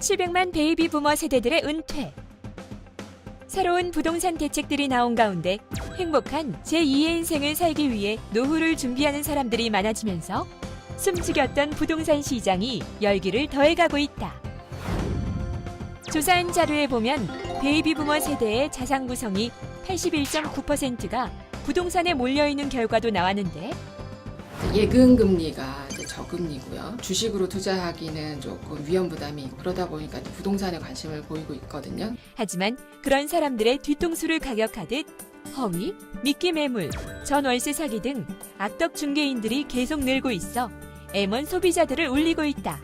700만 베이비 부머 세대들의 은퇴. 새로운 부동산 대책들이 나온 가운데 행복한 제2의 인생을 살기 위해 노후를 준비하는 사람들이 많아지면서 숨죽였던 부동산 시장이 열기를 더해가고 있다. 조사한 자료에 보면 베이비 부머 세대의 자산 구성이 81.9%가 부동산에 몰려있는 결과도 나왔는데, 예금 금리가 이제 저금리고요. 주식으로 투자하기는 조금 위험 부담이 있고 그러다 보니까 부동산에 관심을 보이고 있거든요. 하지만 그런 사람들의 뒤통수를 가격하듯 허위, 미끼 매물, 전월세 사기 등 악덕 중개인들이 계속 늘고 있어 M1 소비자들을 울리고 있다.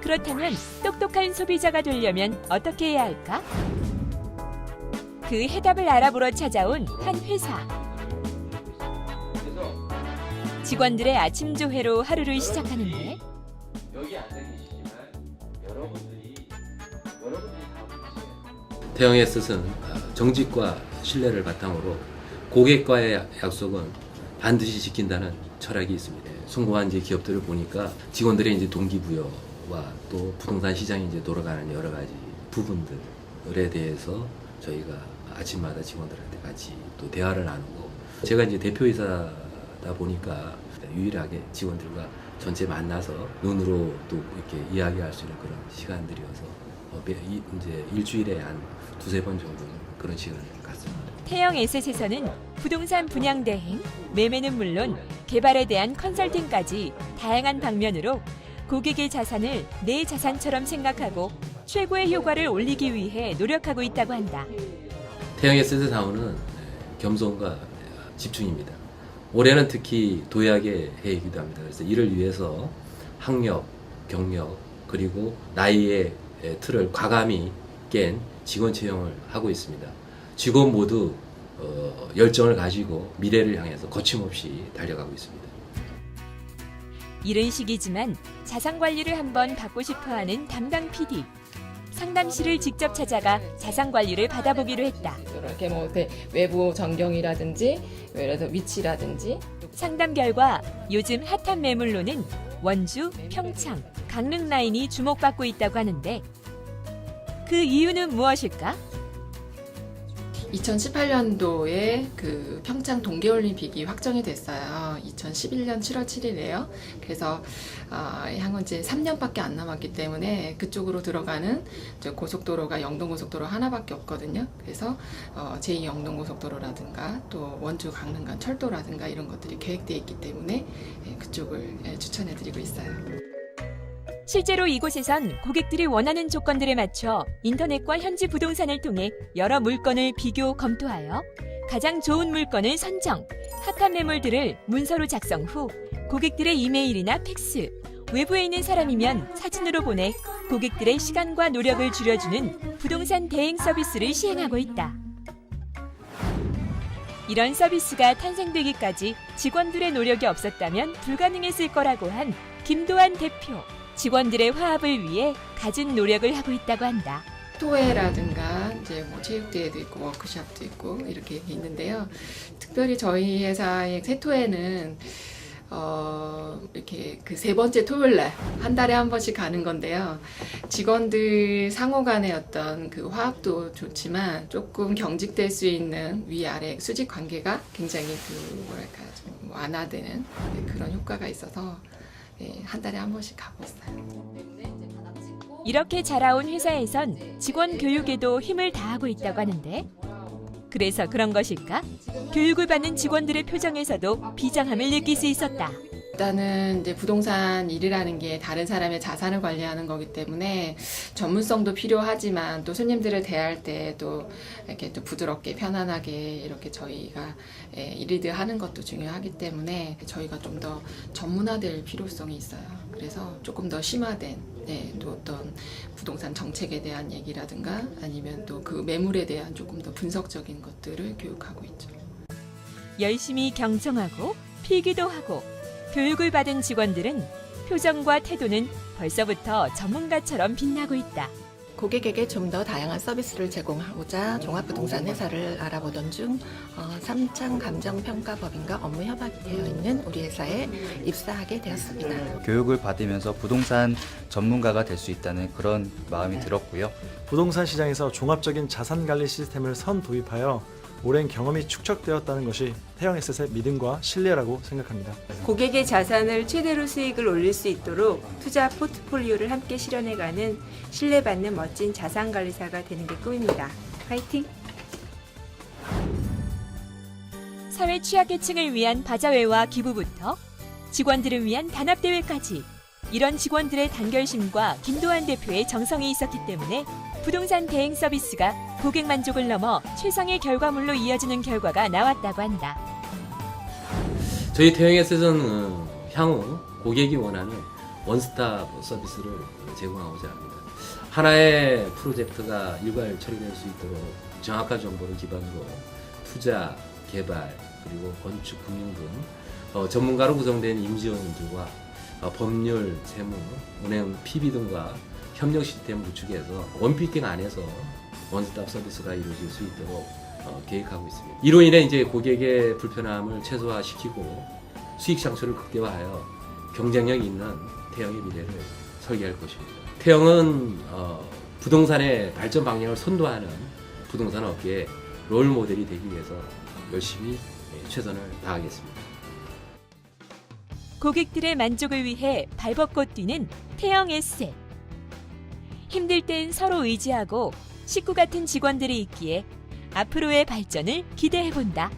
그렇다면 똑똑한 소비자가 되려면 어떻게 해야 할까? 그 해답을 알아보러 찾아온 한 회사. 직원들의 아침 조회로 하루를 시작하는데, 여기 앉아 계시지만 여러분들이 다 보시는 대형에셋은 정직과 신뢰를 바탕으로 고객과의 약속은 반드시 지킨다는 철학이 있습니다. 성공한 이제 기업들을 보니까 직원들의 이제 동기부여와 또 부동산 시장이 이제 돌아가는 여러 가지 부분들에 대해서 저희가 아침마다 직원들한테 같이 또 대화를 나누고, 제가 이제 대표이사다 보니까 유일하게 직원들과 전체 만나서 눈으로 또 이렇게 이야기할 수 있는 그런 시간들이어서 이제 일주일에 한 두세 번 정도는 그런 시간을 갖습니다. 태영 에셋에서는 부동산 분양 대행, 매매는 물론 개발에 대한 컨설팅까지 다양한 방면으로 고객의 자산을 내 자산처럼 생각하고 최고의 효과를 올리기 위해 노력하고 있다고 한다. 태영에셋의 사원은 겸손과 집중입니다. 올해는 특히 도약의 해이기도 합니다. 그래서 이를 위해서 학력, 경력, 그리고 나이의 틀을 과감히 깬 직원 채용을 하고 있습니다. 직원 모두 열정을 가지고 미래를 향해서 거침없이 달려가고 있습니다. 이른 시기지만 자산 관리를 한번 받고 싶어하는 담당 PD. 상담실을 직접 찾아가 자산 관리를 받아보기로 했다. 이렇게 뭐 외부 전경이라든지 예를 들어 위치라든지 상담 결과 요즘 핫한 매물로는 원주, 평창, 강릉 라인이 주목받고 있다고 하는데, 그 이유는 무엇일까? 2018년도에 그 평창 동계올림픽이 확정이 됐어요. 2011년 7월 7일이에요. 그래서 향후 이제 3년밖에 안 남았기 때문에 그쪽으로 들어가는 고속도로가 영동고속도로 하나밖에 없거든요. 그래서 제2 영동고속도로라든가 또 원주 강릉 간 철도라든가 이런 것들이 계획되어 있기 때문에 그쪽을 추천해드리고 있어요. 실제로 이곳에선 고객들이 원하는 조건들에 맞춰 인터넷과 현지 부동산을 통해 여러 물건을 비교 검토하여 가장 좋은 물건을 선정, 핫한 매물들을 문서로 작성 후 고객들의 이메일이나 팩스, 외부에 있는 사람이면 사진으로 보내 고객들의 시간과 노력을 줄여주는 부동산 대행 서비스를 시행하고 있다. 이런 서비스가 탄생되기까지 직원들의 노력이 없었다면 불가능했을 거라고 한 김도환 대표. 직원들의 화합을 위해 갖은 노력을 하고 있다고 한다. 토해라든가 이제 뭐 체육대회도 있고 워크숍도 있고 이렇게 있는데요. 특별히 저희 회사의 세토회는 이렇게 그 세 번째 토요일 날 한 달에 한 번씩 가는 건데요. 직원들 상호 간의 어떤 그 화합도 좋지만 조금 경직될 수 있는 위아래 수직 관계가 굉장히 그 뭐랄까 좀 완화되는 그런 효과가 있어서 한 달에 한 번씩 가고 있어요. 이렇게 자라온 회사에선 직원 교육에도 힘을 다하고 있다고 하는데, 그래서 그런 것일까? 교육을 받는 직원들의 표정에서도 비장함을 느낄 수 있었다. 일단은 이제 부동산 일이라는 게 다른 사람의 자산을 관리하는 거기 때문에 전문성도 필요하지만 또 손님들을 대할 때 또 이렇게 또 부드럽게 편안하게 이렇게 저희가 일을 하는 것도 중요하기 때문에 저희가 좀 더 전문화될 필요성이 있어요. 그래서 조금 더 심화된 또 어떤 부동산 정책에 대한 얘기라든가 아니면 또 그 매물에 대한 조금 더 분석적인 것들을 교육하고 있죠. 열심히 경청하고 필기도 하고 교육을 받은 직원들은 표정과 태도는 벌써부터 전문가처럼 빛나고 있다. 고객에게 좀 더 다양한 서비스를 제공하고자 종합부동산 회사를 알아보던 중 삼창감정평가법인과 업무 협약이 되어 있는 우리 회사에 입사하게 되었습니다. 교육을 받으면서 부동산 전문가가 될 수 있다는 그런 마음이 들었고요. 부동산 시장에서 종합적인 자산 관리 시스템을 선도입하여 오랜 경험이 축적되었다는 것이 태영에셋의 믿음과 신뢰라고 생각합니다. 고객의 자산을 최대로 수익을 올릴 수 있도록 투자 포트폴리오를 함께 실현해가는 신뢰받는 멋진 자산관리사가 되는 게 꿈입니다. 화이팅! 사회 취약계층을 위한 바자회와 기부부터 직원들을 위한 단합대회까지 이런 직원들의 단결심과 김도환 대표의 정성이 있었기 때문에 부동산 대행 서비스가 고객 만족을 넘어 최상의 결과물로 이어지는 결과가 나왔다고 한다. 저희 태영에셋은 향후 고객이 원하는 원스톱 서비스를 제공하고자 합니다. 하나의 프로젝트가 일괄 처리될 수 있도록 정확한 정보를 기반으로 투자, 개발, 그리고 건축, 금융 등 전문가로 구성된 임직원들과 법률, 세무, 은행, PB 등과 협력 시스템 구축해서 원피팅 안에서 원스톱 서비스가 이루어질 수 있도록 계획하고 있습니다. 이로 인해 이제 고객의 불편함을 최소화시키고 수익 창출을 극대화하여 경쟁력 있는 태영의 미래를 설계할 것입니다. 태영은 부동산의 발전 방향을 선도하는 부동산 업계의 롤 모델이 되기 위해서 열심히 최선을 다하겠습니다. 고객들의 만족을 위해 발벗고 뛰는 태영에셋. 힘들 땐 서로 의지하고 식구 같은 직원들이 있기에 앞으로의 발전을 기대해본다.